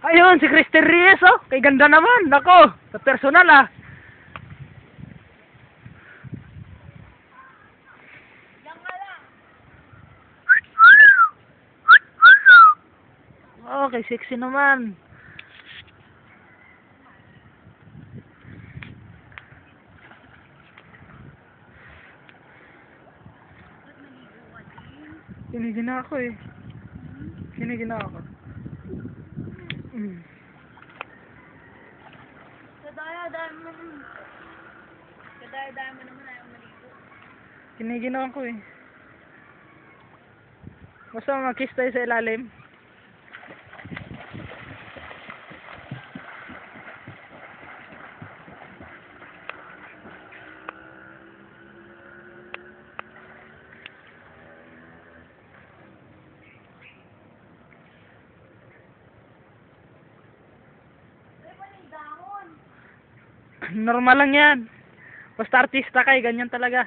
Ayun, si Christy Reyes, oh. Kay ganda naman. Nako, sa personal, ah. Okay, sexy naman. Kinigin na ako eh. Kinigin na ako. Kadaya-daya mo naman ayaw maligo. Kinigin na ako eh. Basta mag-kiss tayo sa ilalim. Normal lang yan. Basta artista ka eh, ganyan talaga.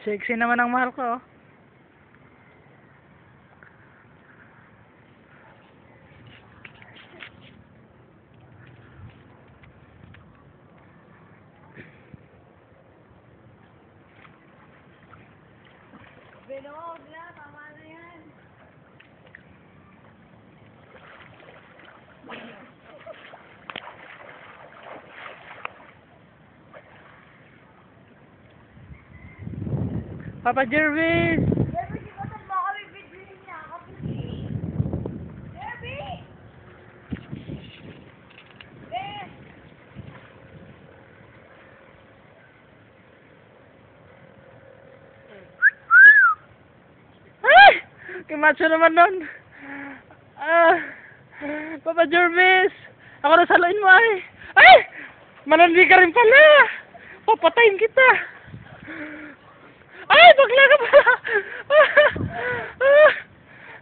Sexy naman ang mahal ko, oh. Bilog na, tama na yan. Papa Jervis! Derby, di ba mo kami bibili niya ako, please? Derby! Eh! Ay! Kimacho naman nun. Papa Jervis! Ako na saluin mo ay! Ay! Manandi ka rin pala! Papatayin kita! Ay! Bakla ka pala!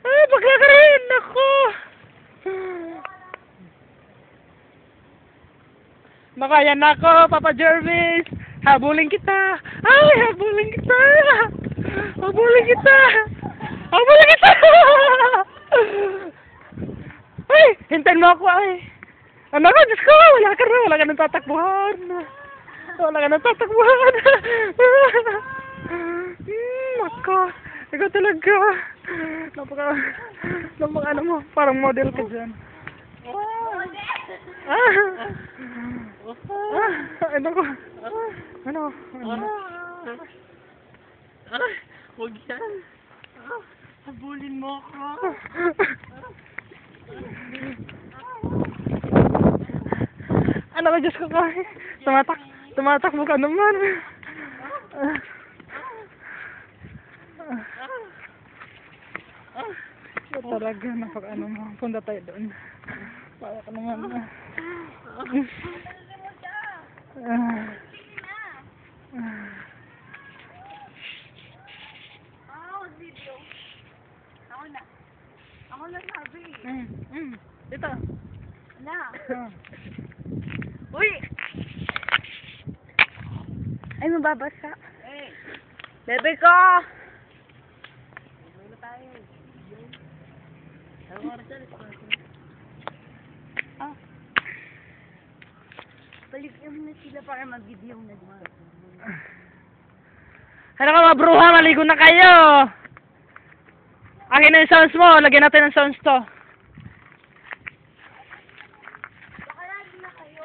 Ay! Bakla ka rin! Ako! Nakaya na ako, Papa Jervis! Habulin kita! Ay! Habulin kita! Habulin kita! Habulin kita! Ay! Hintayin mo ako ay! Ano ka? Diyos ko! Wala ka na! Wala ka nang tatakbuhan! Wala ka nang tatakbuhan! Ako! Ikaw talaga! Napaka ano mo? Parang model ka dyan. Ano ko? Ano? Huwag yan. Habulin mo ako. Ano ka, Diyos ko ka? Tumatakbo ka naman. Talaga, napaka-ano mo. Punta tayo doon. Para ka naman. Video. Ako na sabi. Dito. Na. Uy! Ay, mababasa. Hey. Bebe ko! Ano tayo? Ano oras na? Ah. Balik na sila para mag-video na dumaan. Ano ka mga bruha? Maligo na kayo! Akin na yung sounds mo. Lagyan natin ng sounds to. Baka lagi na kayo.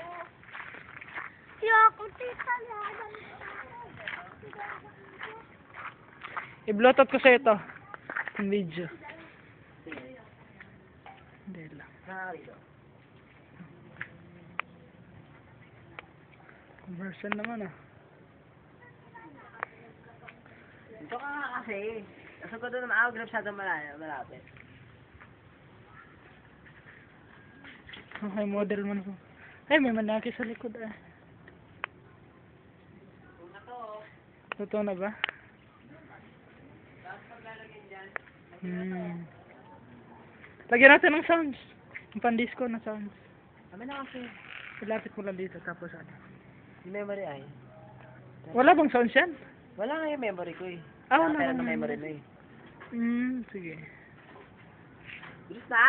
Yoko, tita lang. I-bluetooth ko sa ito. Yung video. Hindi lang. Conversion naman ah. Ito ka nga kasi. Kasi ko doon naman ako grab sa malapit. Okay, model mo na. Ay, may manaki sa likod ah. Totoo na ba? Lagyan natin ng sounds. Yung pan-disco na sounds. Kami na kasi. Ilapit mo lang dito tapos ano. Yung memory ay. Wala bang sounds yan? Wala nga yung memory ko eh. Ah, wala Pero nga na memory. memory mo eh. Sige. Bilis na.